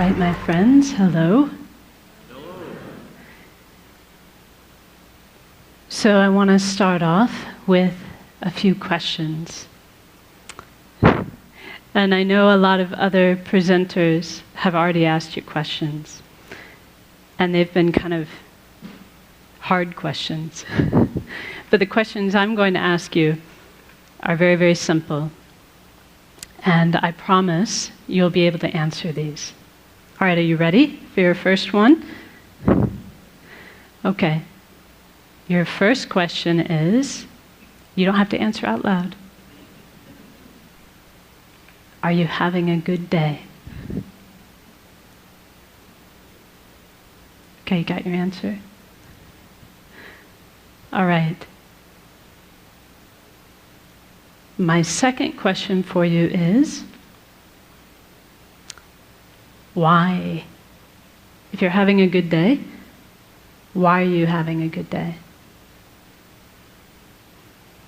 right, my friends, hello. Hello. So I want to start off with a few questions. And I know a lot of other presenters have already asked you questions. And they've been kind of hard questions. But the questions I'm going to ask you are very, very simple. And I promise you'll be able to answer these. All right, are you ready for your first one? Okay. Your first question is, you don't have to answer out loud. Are you having a good day? Okay, you got your answer? All right. My second question for you is, why? If you're having a good day, why are you having a good day?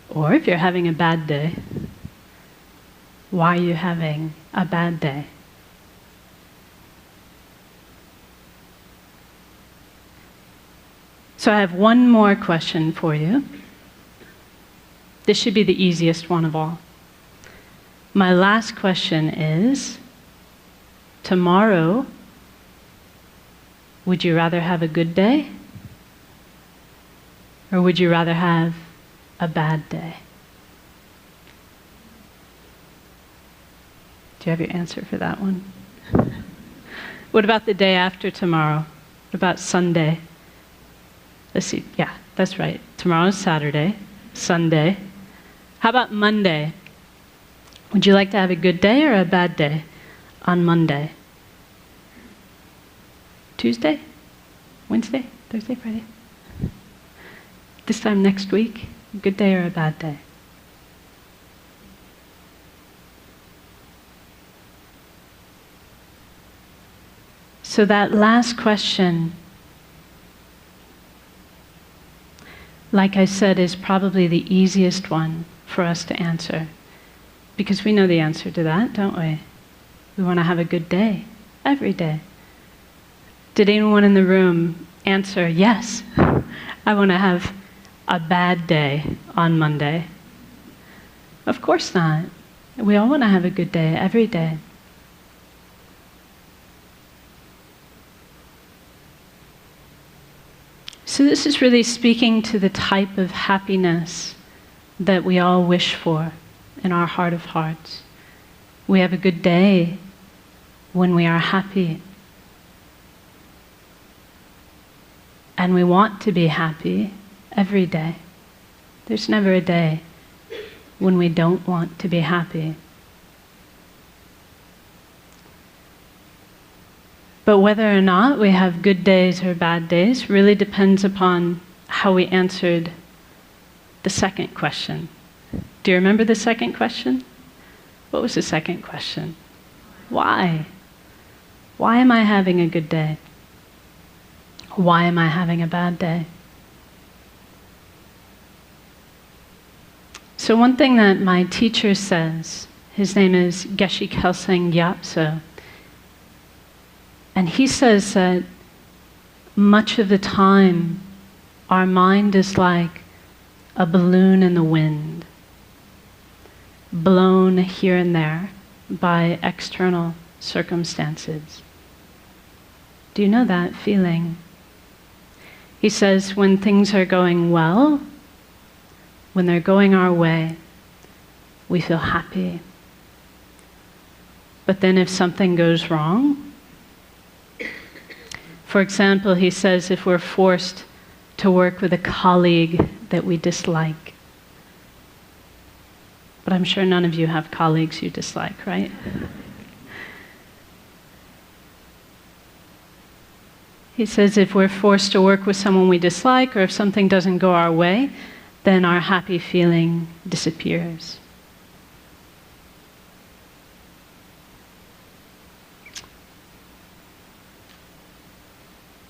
Or if you're having a bad day, why are you having a bad day? So I have one more question for you. This should be the easiest one of all. My last question is, tomorrow, would you rather have a good day? Or would you rather have a bad day? Do you have your answer for that one? What about the day after tomorrow? What about Sunday? Let's see, yeah, that's right. Tomorrow's Saturday, Sunday. How about Monday? Would you like to have a good day or a bad day on Monday? Tuesday? Wednesday? Thursday? Friday? This time next week? A good day or a bad day? So that last question, like I said, is probably the easiest one for us to answer. Because we know the answer to that, don't we? We want to have a good day, every day. Did anyone in the room answer, yes, I want to have a bad day on Monday? Of course not. We all want to have a good day, every day. So this is really speaking to the type of happiness that we all wish for in our heart of hearts. We have a good day when we are happy. And we want to be happy every day. There's never a day when we don't want to be happy. But whether or not we have good days or bad days really depends upon how we answered the second question. Do you remember the second question? What was the second question? Why? Why am I having a good day? Why am I having a bad day? So one thing that my teacher says, his name is Kelsang Nyema, and he says that much of the time our mind is like a balloon in the wind, blown here and there by external circumstances. Do you know that feeling? He says when things are going well, when they're going our way, we feel happy. But then if something goes wrong, for example, he says if we're forced to work with a colleague that we dislike. But I'm sure none of you have colleagues you dislike, right? He says if we're forced to work with someone we dislike, or if something doesn't go our way, then our happy feeling disappears.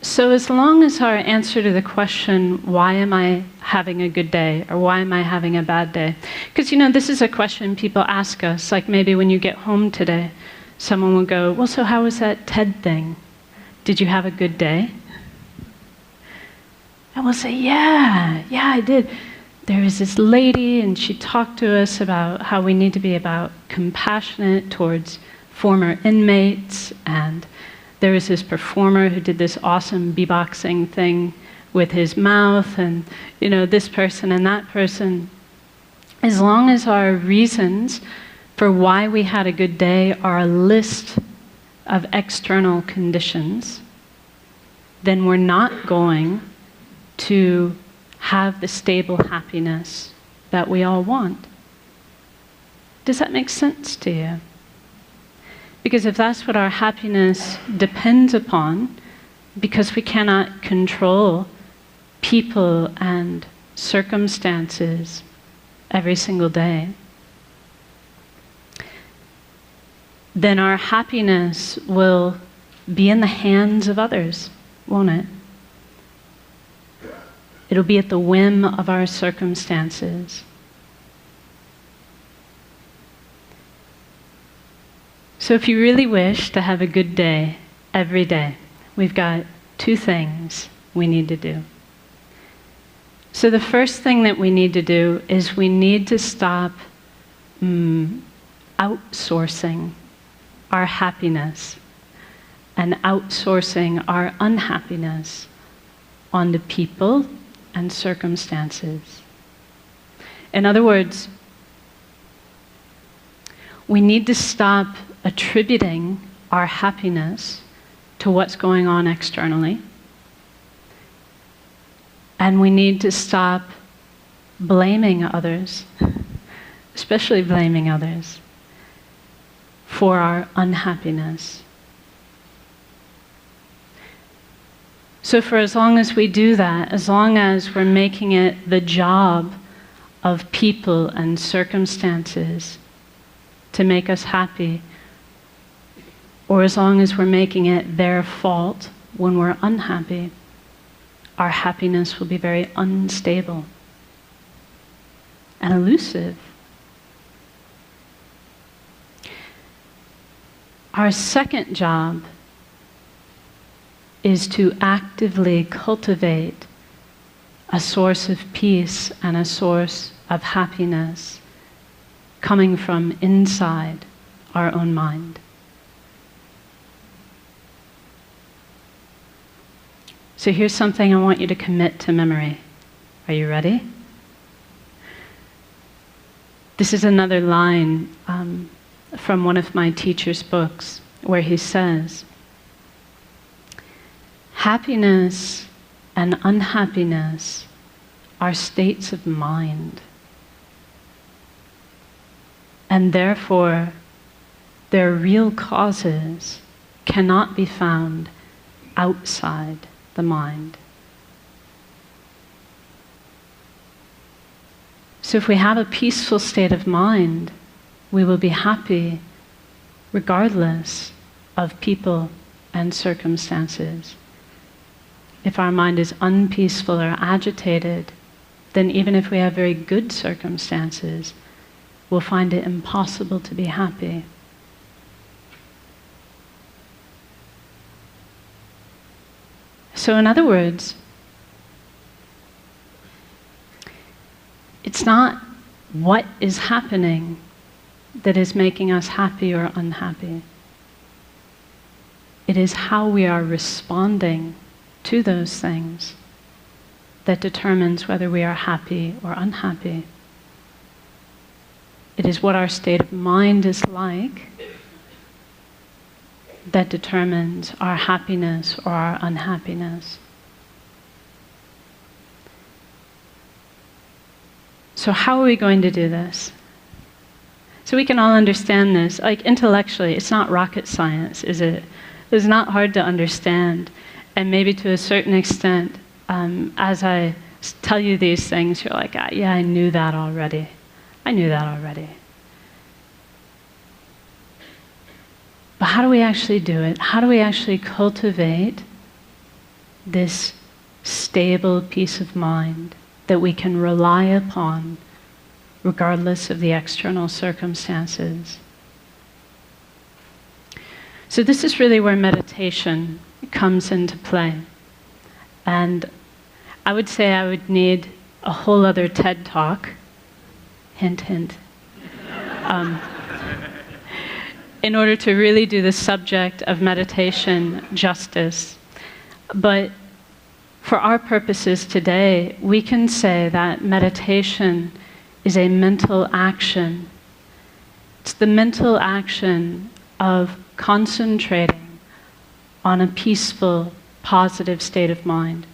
So as long as our answer to the question, why am I having a good day, or why am I having a bad day? Because, you know, this is a question people ask us, like maybe when you get home today. someone will go, well, so how was that TED thing? Did you have a good day? And we'll say, yeah, I did. There was this lady, and she talked to us about how we need to be compassionate towards former inmates, and there was this performer who did this awesome beatboxing thing with his mouth, and this person and that person. As long as our reasons for why we had a good day are a list of external conditions, then we're not going to have the stable happiness that we all want. Does that make sense to you? Because if that's what our happiness depends upon, because we cannot control people and circumstances every single day, then our happiness will be in the hands of others, won't it? It'll be at the whim of our circumstances. So if you really wish to have a good day every day, we've got 2 things we need to do. So the first thing that we need to do is we need to stop outsourcing our happiness and outsourcing our unhappiness onto people and circumstances. In other words, we need to stop attributing our happiness to what's going on externally. And we need to stop blaming others, especially blaming others, for our unhappiness. So for as long as we do that, as long as we're making it the job of people and circumstances to make us happy, or as long as we're making it their fault when we're unhappy, our happiness will be very unstable and elusive. Our second job is to actively cultivate a source of peace and a source of happiness coming from inside our own mind. So here's something I want you to commit to memory. Are you ready? This is another line from one of my teacher's books where he says, happiness and unhappiness are states of mind, and therefore their real causes cannot be found outside the mind. So if we have a peaceful state of mind, we will be happy regardless of people and circumstances. If our mind is unpeaceful or agitated, then even if we have very good circumstances, we'll find it impossible to be happy. So in other words, it's not what is happening that is making us happy or unhappy. It is how we are responding to those things that determines whether we are happy or unhappy. It is what our state of mind is like that determines our happiness or our unhappiness. So how are we going to do this? So we can all understand this. Like intellectually, it's not rocket science, is it? It's not hard to understand. And maybe to a certain extent, as I tell you these things, you're like, yeah, I knew that already. I knew that already. But how do we actually do it? How do we actually cultivate this stable peace of mind that we can rely upon regardless of the external circumstances? So this is really where meditation comes into play. And I would say I would need a whole other TED Talk, hint, hint, in order to really do the subject of meditation justice. But for our purposes today, we can say that meditation is a mental action. It's the mental action of concentrating on a peaceful, positive state of mind.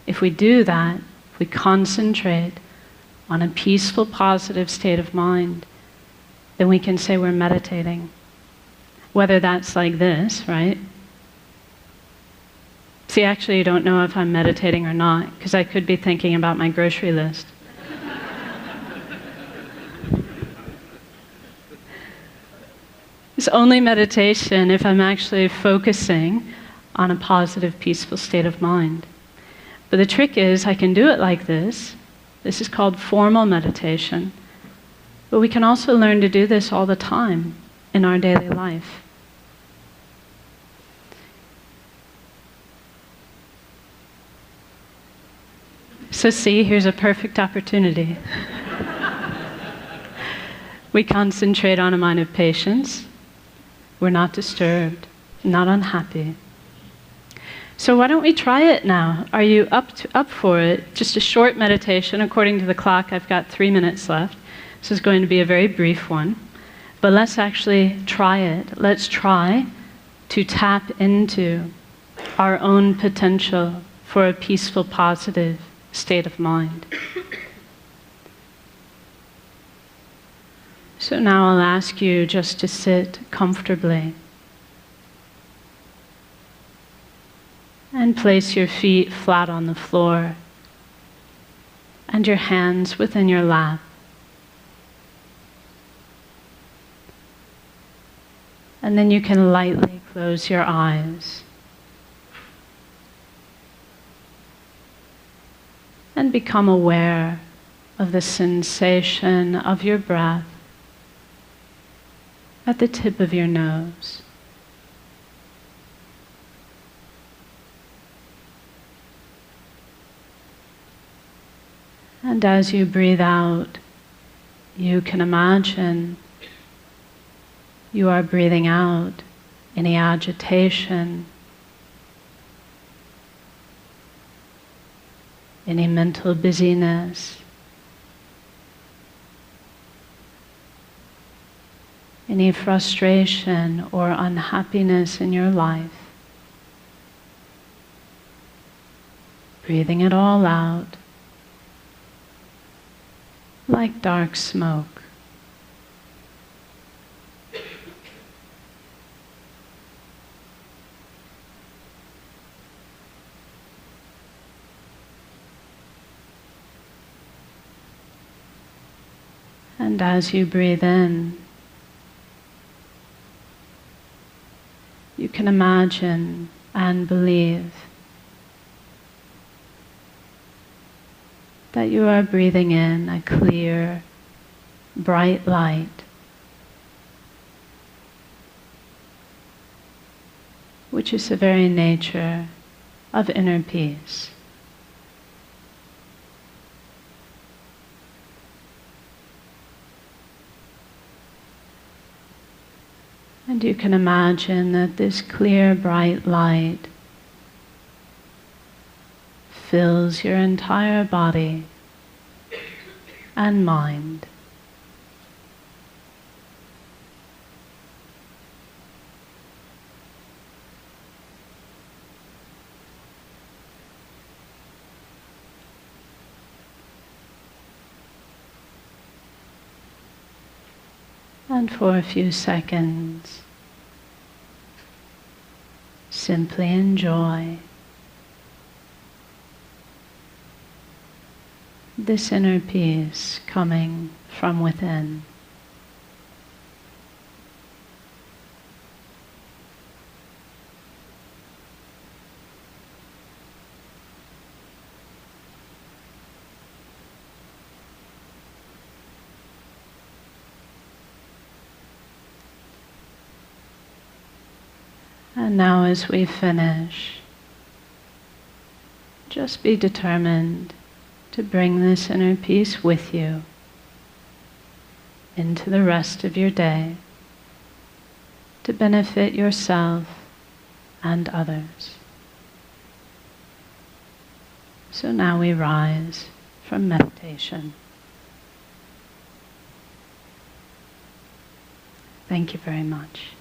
If we do that, if we concentrate on a peaceful, positive state of mind, then we can say we're meditating. Whether that's like this, right? See, actually, you don't know if I'm meditating or not, because I could be thinking about my grocery list. It's only meditation if I'm actually focusing on a positive, peaceful state of mind. But the trick is, I can do it like this. This is called formal meditation. But we can also learn to do this all the time in our daily life. So see, here's a perfect opportunity. We concentrate on a mind of patience. We're not disturbed, not unhappy. So why don't we try it now? Are you up for it? Just a short meditation. According to the clock, I've got 3 minutes left. This is going to be a very brief one. But let's actually try it. Let's try to tap into our own potential for a peaceful, positive state of mind. So now I'll ask you just to sit comfortably and place your feet flat on the floor and your hands within your lap. And then you can lightly close your eyes and become aware of the sensation of your breath at the tip of your nose. And as you breathe out, you can imagine you are breathing out any agitation, any mental busyness, any frustration or unhappiness in your life. Breathing it all out like dark smoke. And as you breathe in, you can imagine and believe that you are breathing in a clear, bright light, which is the very nature of inner peace. And you can imagine that this clear, bright light fills your entire body and mind. And for a few seconds, simply enjoy this inner peace coming from within. And now as we finish, just be determined to bring this inner peace with you into the rest of your day to benefit yourself and others. So now we rise from meditation. Thank you very much.